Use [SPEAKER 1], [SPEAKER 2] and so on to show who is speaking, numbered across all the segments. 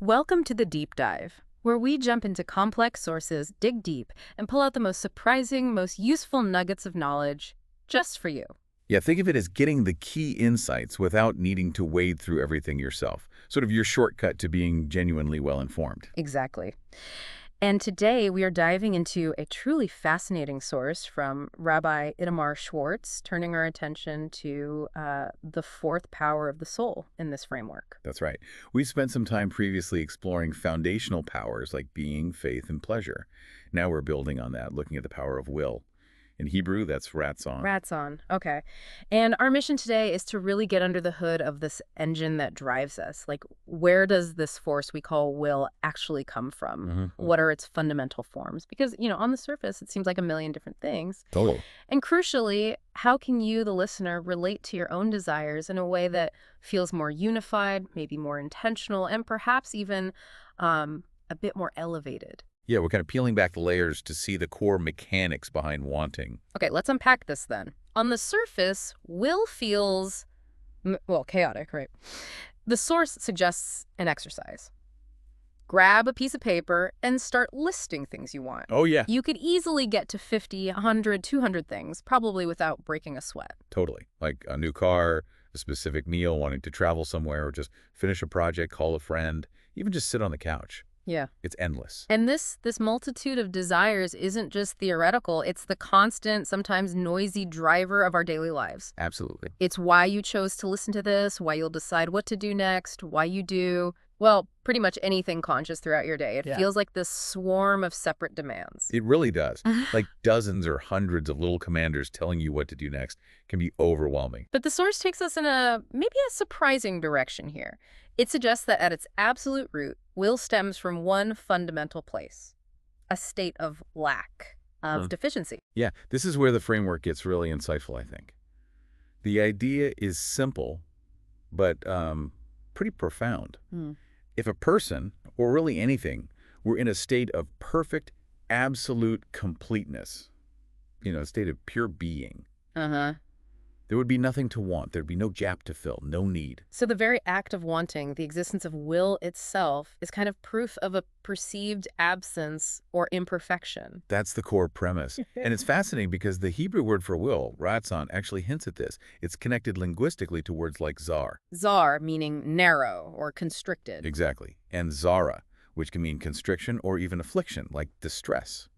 [SPEAKER 1] Welcome to the Deep Dive, where we jump into complex sources, dig deep, and pull out the most surprising, most useful nuggets of knowledge just for you.
[SPEAKER 2] Yeah, think of it as getting the key insights without needing to wade through everything yourself. Sort of your shortcut to being genuinely well-informed.
[SPEAKER 1] Exactly. And today we are diving into a truly fascinating source from Rabbi Itamar Schwartz, turning our attention to the fourth power of the soul in this framework.
[SPEAKER 2] That's right. We spent some time previously exploring foundational powers like being, faith, and pleasure. Now we're building on that, looking at the power of will. In Hebrew, that's Ratzon.
[SPEAKER 1] Ratzon. Okay. And our mission today is to really get under the hood of this engine that drives us. Like, where does this force we call will actually come from? What are its fundamental forms? Because, on the surface, it seems like a million different things.
[SPEAKER 2] Totally.
[SPEAKER 1] And crucially, how can you, the listener, relate to your own desires in a way that feels more unified, maybe more intentional, and perhaps even a bit more elevated?
[SPEAKER 2] Yeah, we're kind of peeling back the layers to see the core mechanics behind wanting.
[SPEAKER 1] Okay, let's unpack this then. On the surface, will feels, well, chaotic, right? The source suggests an exercise. Grab a piece of paper and start listing things you want.
[SPEAKER 2] Oh, yeah.
[SPEAKER 1] You could easily get to 50, 100, 200 things, probably without breaking a sweat.
[SPEAKER 2] Totally. Like a new car, a specific meal, wanting to travel somewhere, or just finish a project, call a friend, even just sit on the couch.
[SPEAKER 1] Yeah.
[SPEAKER 2] It's endless.
[SPEAKER 1] And this multitude of desires isn't just theoretical. It's the constant, sometimes noisy driver of our daily lives.
[SPEAKER 2] Absolutely.
[SPEAKER 1] It's why you chose to listen to this, why you'll decide what to do next, why you do, well, pretty much anything conscious throughout your day. It feels like this swarm of separate demands.
[SPEAKER 2] It really does. Like dozens or hundreds of little commanders telling you what to do next can be overwhelming.
[SPEAKER 1] But the source takes us in maybe a surprising direction here. It suggests that at its absolute root, will stems from one fundamental place, a state of lack, of deficiency.
[SPEAKER 2] Yeah, this is where the framework gets really insightful, I think. The idea is simple, but pretty profound. If a person, or really anything, were in a state of perfect, absolute completeness, a state of pure being, there would be nothing to want. There'd be no gap to fill, no need.
[SPEAKER 1] So the very act of wanting, the existence of will itself, is kind of proof of a perceived absence or imperfection.
[SPEAKER 2] That's the core premise. And it's fascinating because the Hebrew word for will, ratzon, actually hints at this. It's connected linguistically to words like zar.
[SPEAKER 1] Zar, meaning narrow or constricted.
[SPEAKER 2] Exactly. And zara, which can mean constriction or even affliction, like distress.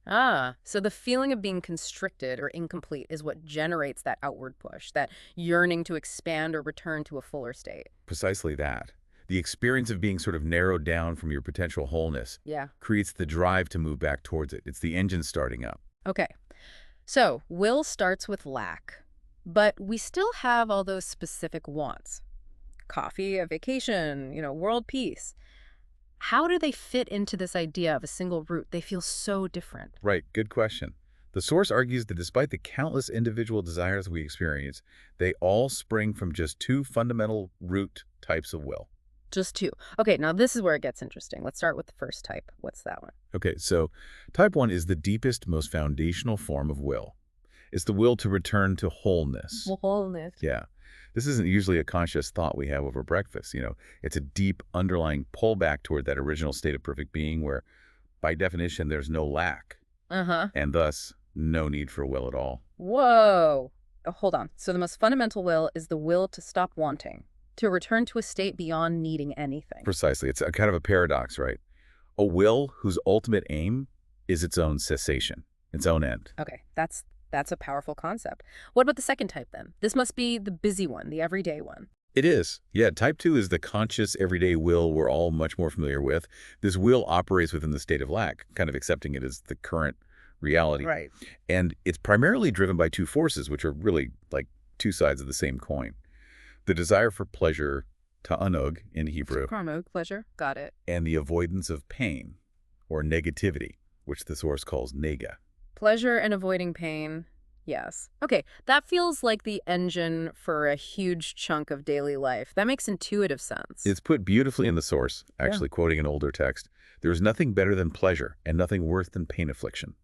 [SPEAKER 1] So the feeling of being constricted or incomplete is what generates that outward push, that yearning to expand or return to a fuller state.
[SPEAKER 2] Precisely that. The experience of being sort of narrowed down from your potential wholeness creates the drive to move back towards it. It's the engine starting up.
[SPEAKER 1] Okay. So will starts with lack, but we still have all those specific wants. Coffee, a vacation, world peace. How do they fit into this idea of a single root? They feel so different.
[SPEAKER 2] Right, good question. The source argues that despite the countless individual desires we experience, they all spring from just two fundamental root types of will.
[SPEAKER 1] Just two. Okay, now this is where it gets interesting. Let's start with the first type. What's that one?
[SPEAKER 2] Okay, so type 1 is the deepest, most foundational form of will. It's the will to return to wholeness.
[SPEAKER 1] Wholeness.
[SPEAKER 2] Yeah. This isn't usually a conscious thought we have over breakfast. It's a deep underlying pullback toward that original state of perfect being where, by definition, there's no lack. And thus, no need for will at all.
[SPEAKER 1] Whoa. Oh, hold on. So the most fundamental will is the will to stop wanting, to return to a state beyond needing anything.
[SPEAKER 2] Precisely. It's a kind of a paradox, right? A will whose ultimate aim is its own cessation, its own end.
[SPEAKER 1] Okay, that's a powerful concept. What about the second type, then? This must be the busy one, the everyday one.
[SPEAKER 2] It is. Yeah, type 2 is the conscious, everyday will we're all much more familiar with. This will operates within the state of lack, kind of accepting it as the current reality.
[SPEAKER 1] Right.
[SPEAKER 2] And it's primarily driven by two forces, which are really like two sides of the same coin. The desire for pleasure, ta'anug in Hebrew,
[SPEAKER 1] Pleasure. Got it.
[SPEAKER 2] and the avoidance of pain, or negativity, which the source calls nega.
[SPEAKER 1] Pleasure and avoiding pain. Yes. Okay, that feels like the engine for a huge chunk of daily life. That makes intuitive sense.
[SPEAKER 2] It's put beautifully in the source, actually quoting an older text. There is nothing better than pleasure and nothing worse than pain affliction.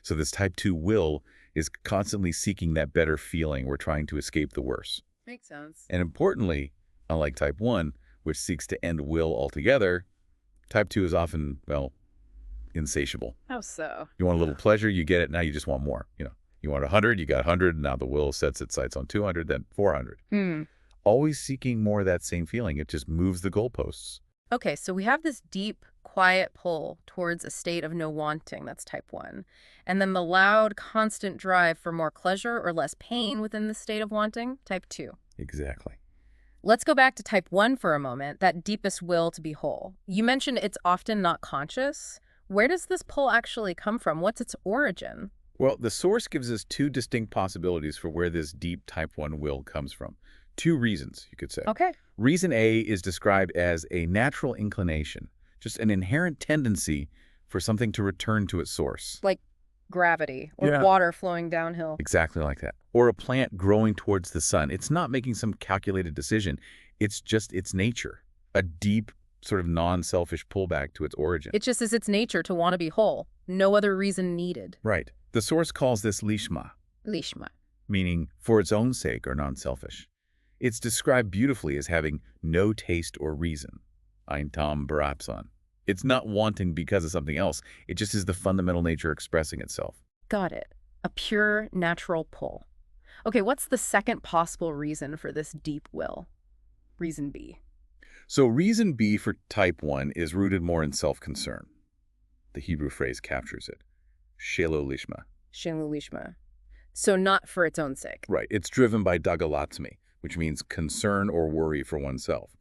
[SPEAKER 2] So this type 2 will is constantly seeking that better feeling. We're trying to escape the worse.
[SPEAKER 1] Makes sense.
[SPEAKER 2] And importantly, unlike type 1, which seeks to end will altogether, Type 2 is often, well, insatiable.
[SPEAKER 1] How so?
[SPEAKER 2] You want a little pleasure, you get it, now you just want more. You want 100, you got 100, now the will sets its sights on 200, then 400. Always seeking more of that same feeling. It just moves the goalposts.
[SPEAKER 1] Okay, so we have this deep, quiet pull towards a state of no wanting, that's type 1. And then the loud, constant drive for more pleasure or less pain within the state of wanting, type 2.
[SPEAKER 2] Exactly.
[SPEAKER 1] Let's go back to type 1 for a moment, that deepest will to be whole. You mentioned it's often not conscious. Where does this pull actually come from? What's its origin?
[SPEAKER 2] Well, the source gives us two distinct possibilities for where this deep type 1 will comes from. Two reasons, you could say.
[SPEAKER 1] Okay.
[SPEAKER 2] Reason A is described as a natural inclination, just an inherent tendency for something to return to its source.
[SPEAKER 1] Like gravity or water flowing downhill.
[SPEAKER 2] Exactly like that. Or a plant growing towards the sun. It's not making some calculated decision. It's just its nature, a deep, sort of non-selfish pullback to its origin.
[SPEAKER 1] It just is its nature to want to be whole. No other reason needed.
[SPEAKER 2] Right. The source calls this lishma,
[SPEAKER 1] Lishma.
[SPEAKER 2] meaning for its own sake or non-selfish. It's described beautifully as having no taste or reason. Ein Tom Baratzon. It's not wanting because of something else. It just is the fundamental nature expressing itself.
[SPEAKER 1] Got it. A pure, natural pull. Okay, what's the second possible reason for this deep will? Reason B.
[SPEAKER 2] So reason B for type 1 is rooted more in self-concern. The Hebrew phrase captures it. Shelo lishma.
[SPEAKER 1] Shelu Lishma. So not for its own sake.
[SPEAKER 2] Right. It's driven by dagalatzmi, which means concern or worry for oneself.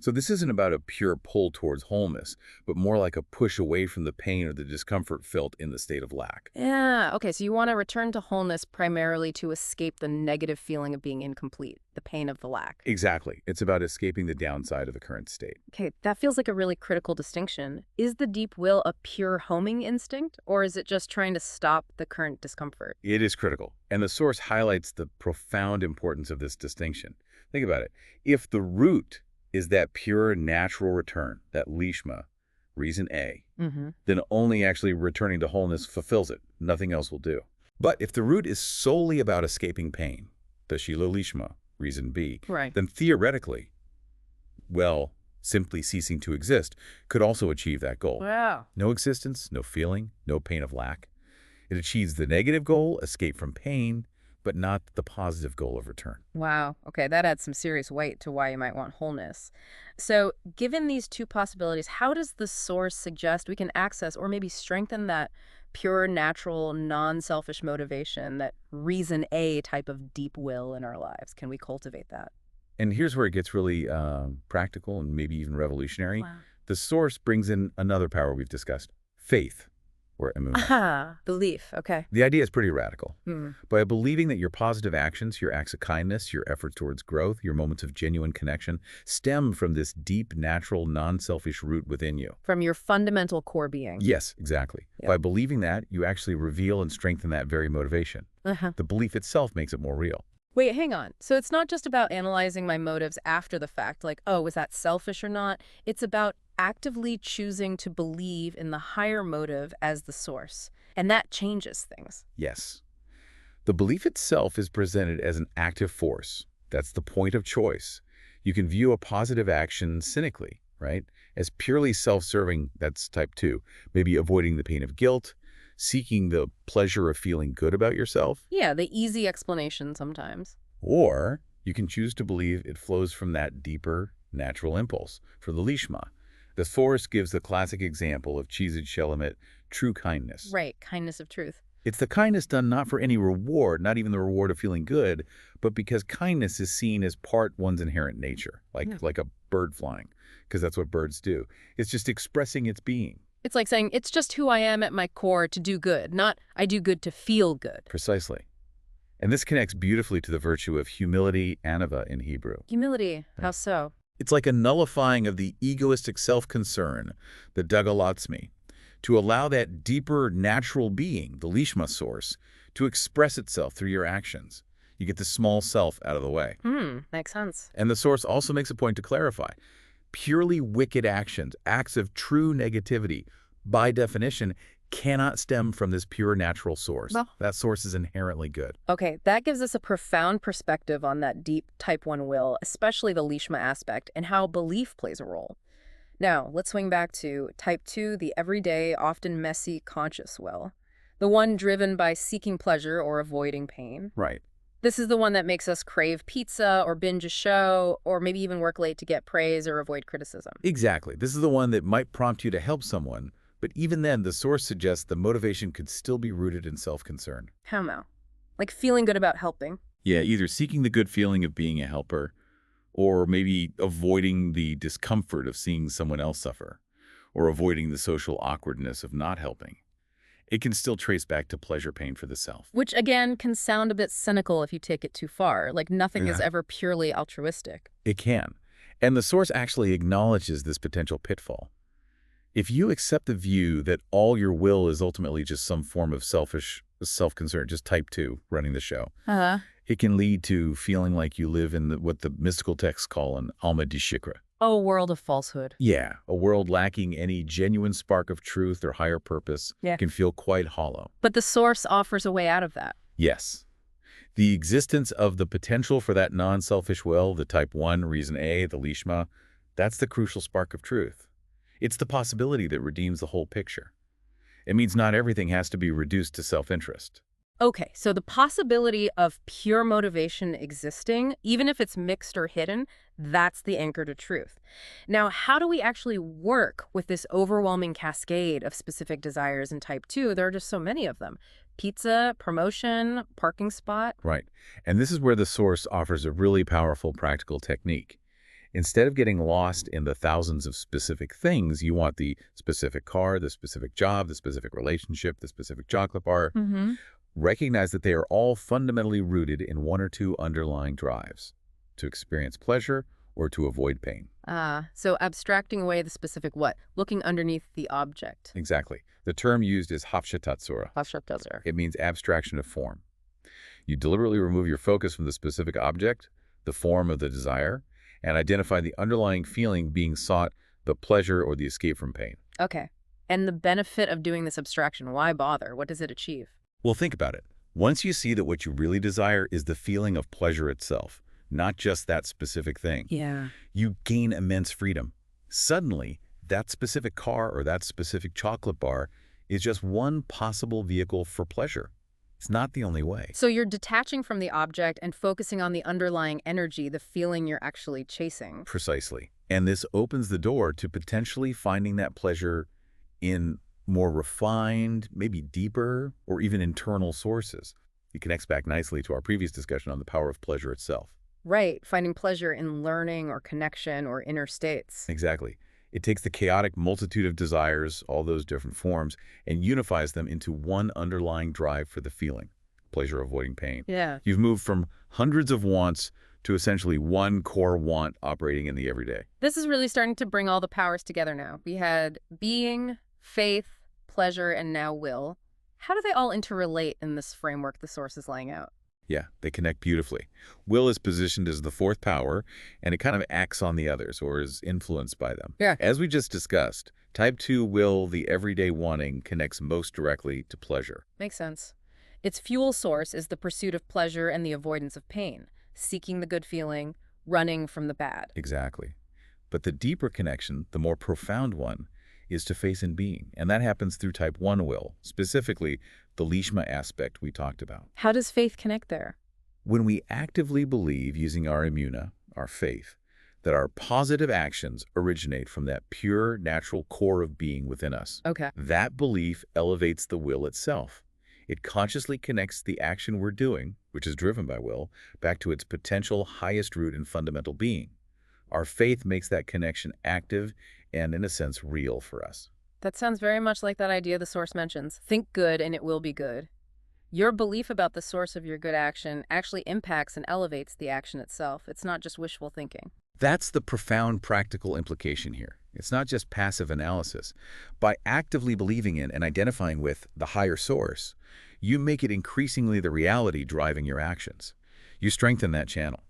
[SPEAKER 2] So this isn't about a pure pull towards wholeness, but more like a push away from the pain or the discomfort felt in the state of lack.
[SPEAKER 1] Yeah, okay, so you want to return to wholeness primarily to escape the negative feeling of being incomplete, the pain of the lack.
[SPEAKER 2] Exactly. It's about escaping the downside of the current state.
[SPEAKER 1] Okay, that feels like a really critical distinction. Is the deep will a pure homing instinct, or is it just trying to stop the current discomfort?
[SPEAKER 2] It is critical, and the source highlights the profound importance of this distinction. Think about it. If the root is that pure natural return, that lishma, reason A, then only actually returning to wholeness fulfills it. Nothing else will do. But if the root is solely about escaping pain, the shilo lishma, reason B,
[SPEAKER 1] Right.
[SPEAKER 2] then theoretically, well, simply ceasing to exist could also achieve that goal.
[SPEAKER 1] Wow.
[SPEAKER 2] No existence, no feeling, no pain of lack. It achieves the negative goal, escape from pain, but not the positive goal of return.
[SPEAKER 1] Wow. Okay, that adds some serious weight to why you might want wholeness. So, given these two possibilities, how does the source suggest we can access or maybe strengthen that pure, natural, non-selfish motivation, that reason A type of deep will in our lives? Can we cultivate that?
[SPEAKER 2] And here's where it gets really practical and maybe even revolutionary.
[SPEAKER 1] Wow.
[SPEAKER 2] The source brings in another power we've discussed, faith, or emunah.
[SPEAKER 1] Aha, belief. Okay.
[SPEAKER 2] The idea is pretty radical. By believing that your positive actions, your acts of kindness, your efforts towards growth, your moments of genuine connection stem from this deep, natural, non-selfish root within you.
[SPEAKER 1] From your fundamental core being.
[SPEAKER 2] Yes, exactly.
[SPEAKER 1] Yep.
[SPEAKER 2] By believing that, you actually reveal and strengthen that very motivation. The belief itself makes it more real.
[SPEAKER 1] Wait, hang on. So it's not just about analyzing my motives after the fact, like, oh, was that selfish or not? It's about actively choosing to believe in the higher motive as the source. And that changes things.
[SPEAKER 2] Yes. The belief itself is presented as an active force. That's the point of choice. You can view a positive action cynically, right? As purely self-serving, that's type 2. Maybe avoiding the pain of guilt, seeking the pleasure of feeling good about yourself.
[SPEAKER 1] Yeah, the easy explanation sometimes.
[SPEAKER 2] Or you can choose to believe it flows from that deeper, natural impulse, for the lishma. The source gives the classic example of Chizid Shelamet, true kindness.
[SPEAKER 1] Right, kindness of truth.
[SPEAKER 2] It's the kindness done not for any reward, not even the reward of feeling good, but because kindness is seen as part one's inherent nature, like a bird flying, because that's what birds do. It's just expressing its being.
[SPEAKER 1] It's like saying, it's just who I am at my core to do good, not I do good to feel good.
[SPEAKER 2] Precisely. And this connects beautifully to the virtue of humility, anava in Hebrew.
[SPEAKER 1] Humility, how so?
[SPEAKER 2] It's like a nullifying of the egoistic self-concern, the dagalatzmi, to allow that deeper natural being, the lishma source, to express itself through your actions. You get the small self out of the way.
[SPEAKER 1] Makes sense.
[SPEAKER 2] And the source also makes a point to clarify. Purely wicked actions, acts of true negativity, by definition, cannot stem from this pure natural source.
[SPEAKER 1] Well,
[SPEAKER 2] that source is inherently good.
[SPEAKER 1] Okay, that gives us a profound perspective on that deep type 1 will, especially the lishma aspect, and how belief plays a role. Now, let's swing back to type 2, the everyday, often messy, conscious will. The one driven by seeking pleasure or avoiding pain.
[SPEAKER 2] Right.
[SPEAKER 1] This is the one that makes us crave pizza or binge a show or maybe even work late to get praise or avoid criticism.
[SPEAKER 2] Exactly. This is the one that might prompt you to help someone, but even then, the source suggests the motivation could still be rooted in self-concern.
[SPEAKER 1] How now? Like feeling good about helping.
[SPEAKER 2] Yeah, either seeking the good feeling of being a helper, or maybe avoiding the discomfort of seeing someone else suffer, or avoiding the social awkwardness of not helping. It can still trace back to pleasure pain for the self.
[SPEAKER 1] Which, again, can sound a bit cynical if you take it too far, like nothing is
[SPEAKER 2] Yeah.
[SPEAKER 1] ever purely altruistic.
[SPEAKER 2] It can. And the source actually acknowledges this potential pitfall. If you accept the view that all your will is ultimately just some form of selfish self-concern, just type 2 running the show,
[SPEAKER 1] Uh-huh.
[SPEAKER 2] it can lead to feeling like you live in what the mystical texts call an alma di shikra.
[SPEAKER 1] Oh, world of falsehood.
[SPEAKER 2] Yeah, a world lacking any genuine spark of truth or higher purpose
[SPEAKER 1] Yeah.
[SPEAKER 2] can feel quite hollow.
[SPEAKER 1] But the source offers a way out of that.
[SPEAKER 2] Yes. The existence of the potential for that non-selfish will, the type 1 reason A, the lishma, that's the crucial spark of truth. It's the possibility that redeems the whole picture. It means not everything has to be reduced to self-interest.
[SPEAKER 1] Okay, so the possibility of pure motivation existing, even if it's mixed or hidden, that's the anchor to truth. Now, how do we actually work with this overwhelming cascade of specific desires in type 2? There are just so many of them. Pizza, promotion, parking spot.
[SPEAKER 2] Right. And this is where the source offers a really powerful practical technique. Instead of getting lost in the thousands of specific things, you want the specific car, the specific job, the specific relationship, the specific chocolate bar.
[SPEAKER 1] Mm-hmm.
[SPEAKER 2] Recognize that they are all fundamentally rooted in one or two underlying drives: to experience pleasure or to avoid pain.
[SPEAKER 1] So abstracting away the specific what? Looking underneath the object.
[SPEAKER 2] Exactly. The term used is hafshatatsura.
[SPEAKER 1] Hafshatatsura.
[SPEAKER 2] It means abstraction of form. You deliberately remove your focus from the specific object, the form of the desire, and identify the underlying feeling being sought, the pleasure or the escape from pain.
[SPEAKER 1] Okay. And the benefit of doing this abstraction, why bother? What does it achieve?
[SPEAKER 2] Well, think about it. Once you see that what you really desire is the feeling of pleasure itself, not just that specific thing,
[SPEAKER 1] Yeah.
[SPEAKER 2] you gain immense freedom. Suddenly, that specific car or that specific chocolate bar is just one possible vehicle for pleasure. It's not the only way.
[SPEAKER 1] So you're detaching from the object and focusing on the underlying energy, the feeling you're actually chasing.
[SPEAKER 2] Precisely. And this opens the door to potentially finding that pleasure in more refined, maybe deeper, or even internal sources. It connects back nicely to our previous discussion on the power of pleasure itself.
[SPEAKER 1] Right, finding pleasure in learning or connection or inner states.
[SPEAKER 2] Exactly. It takes the chaotic multitude of desires, all those different forms, and unifies them into one underlying drive for the feeling: pleasure avoiding pain.
[SPEAKER 1] Yeah.
[SPEAKER 2] You've moved from hundreds of wants to essentially one core want operating in the everyday.
[SPEAKER 1] This is really starting to bring all the powers together now. We had being, faith, pleasure, and now will. How do they all interrelate in this framework the source is laying out?
[SPEAKER 2] Yeah, they connect beautifully. Will is positioned as the fourth power, and it kind of acts on the others or is influenced by them.
[SPEAKER 1] Yeah.
[SPEAKER 2] As we just discussed, type 2 will, the everyday wanting, connects most directly to pleasure.
[SPEAKER 1] Makes sense. Its fuel source is the pursuit of pleasure and the avoidance of pain, seeking the good feeling, running from the bad.
[SPEAKER 2] Exactly. But the deeper connection, the more profound one, is to face in being, and that happens through type 1 will, specifically the lishma aspect we talked about.
[SPEAKER 1] How does faith connect there?
[SPEAKER 2] When we actively believe, using our imuna, our faith, that our positive actions originate from that pure, natural core of being within us,
[SPEAKER 1] Okay.
[SPEAKER 2] that belief elevates the will itself. It consciously connects the action we're doing, which is driven by will, back to its potential highest root and fundamental being. Our faith makes that connection active and, in a sense, real for us.
[SPEAKER 1] That sounds very much like that idea the source mentions. Think good and it will be good. Your belief about the source of your good action actually impacts and elevates the action itself. It's not just wishful thinking.
[SPEAKER 2] That's the profound practical implication here. It's not just passive analysis. By actively believing in and identifying with the higher source, you make it increasingly the reality driving your actions. You strengthen that channel.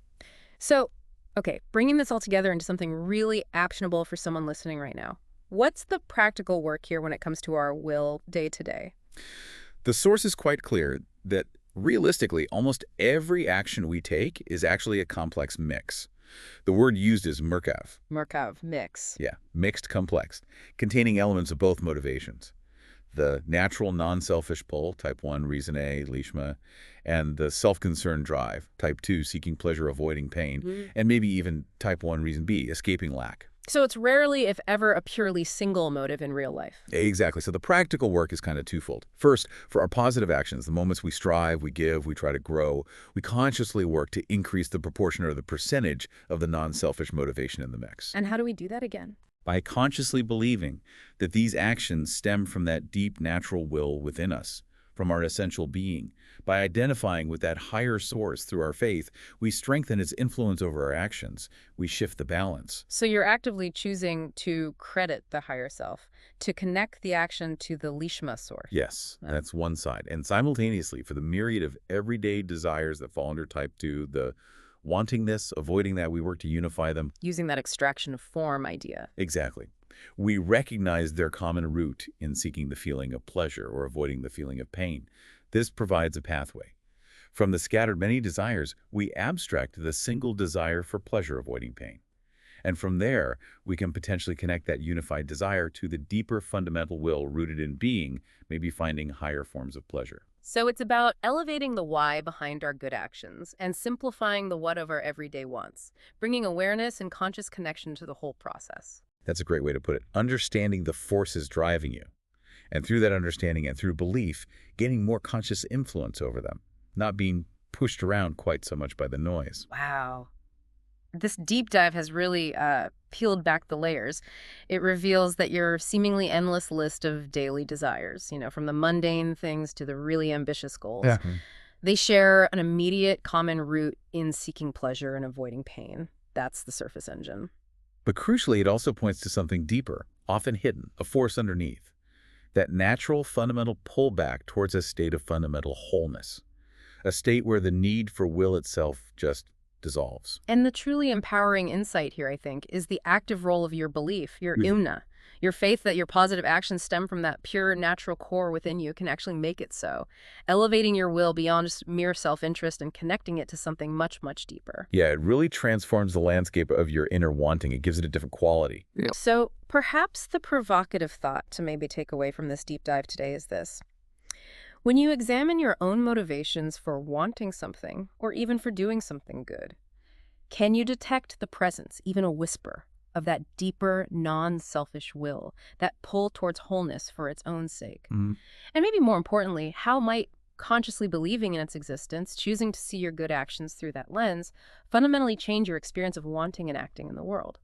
[SPEAKER 1] So, okay, bringing this all together into something really actionable for someone listening right now. What's the practical work here when it comes to our will day to day?
[SPEAKER 2] The source is quite clear that realistically, almost every action we take is actually a complex mix. The word used is Merkav.
[SPEAKER 1] Merkav, mix.
[SPEAKER 2] Yeah, mixed complex, containing elements of both motivations. The natural non-selfish pull, type 1, reason A, lishma, and the self-concerned drive, type 2, seeking pleasure, avoiding pain, and maybe even type 1, reason B, escaping lack.
[SPEAKER 1] So it's rarely, if ever, a purely single motive in real life.
[SPEAKER 2] Exactly. So the practical work is kind of twofold. First, for our positive actions, the moments we strive, we give, we try to grow, we consciously work to increase the proportion or the percentage of the non-selfish motivation in the mix.
[SPEAKER 1] And how do we do that again?
[SPEAKER 2] By consciously believing that these actions stem from that deep natural will within us, from our essential being. By identifying with that higher source through our faith, we strengthen its influence over our actions. We shift the balance.
[SPEAKER 1] So you're actively choosing to credit the higher self, to connect the action to the lishma source.
[SPEAKER 2] Yes, that's one side. And simultaneously, for the myriad of everyday desires that fall under type 2, the wanting this, avoiding that, we work to unify them.
[SPEAKER 1] Using that extraction of form idea.
[SPEAKER 2] Exactly. We recognize their common root in seeking the feeling of pleasure or avoiding the feeling of pain. This provides a pathway. From the scattered many desires, we abstract the single desire for pleasure, avoiding pain. And from there, we can potentially connect that unified desire to the deeper fundamental will rooted in being, maybe finding higher forms of pleasure.
[SPEAKER 1] So it's about elevating the why behind our good actions and simplifying the what of our everyday wants, bringing awareness and conscious connection to the whole process.
[SPEAKER 2] That's a great way to put it. Understanding the forces driving you. And through that understanding and through belief, gaining more conscious influence over them, not being pushed around quite so much by the noise.
[SPEAKER 1] Wow. This deep dive has really peeled back the layers. It reveals that your seemingly endless list of daily desires, from the mundane things to the really ambitious goals, they share an immediate common root in seeking pleasure and avoiding pain. That's the surface engine.
[SPEAKER 2] But crucially, it also points to something deeper, often hidden, a force underneath. That natural fundamental pullback towards a state of fundamental wholeness. A state where the need for will itself just dissolves.
[SPEAKER 1] And the truly empowering insight here, I think, is the active role of your belief, your imna. Your faith that your positive actions stem from that pure natural core within you can actually make it so, elevating your will beyond just mere self-interest and connecting it to something much, much deeper.
[SPEAKER 2] Yeah, it really transforms the landscape of your inner wanting. It gives it a different quality.
[SPEAKER 1] Yeah. So perhaps the provocative thought to maybe take away from this deep dive today is this. When you examine your own motivations for wanting something, or even for doing something good, can you detect the presence, even a whisper, of that deeper, non-selfish will, that pull towards wholeness for its own sake? And maybe more importantly, how might consciously believing in its existence, choosing to see your good actions through that lens, fundamentally change your experience of wanting and acting in the world?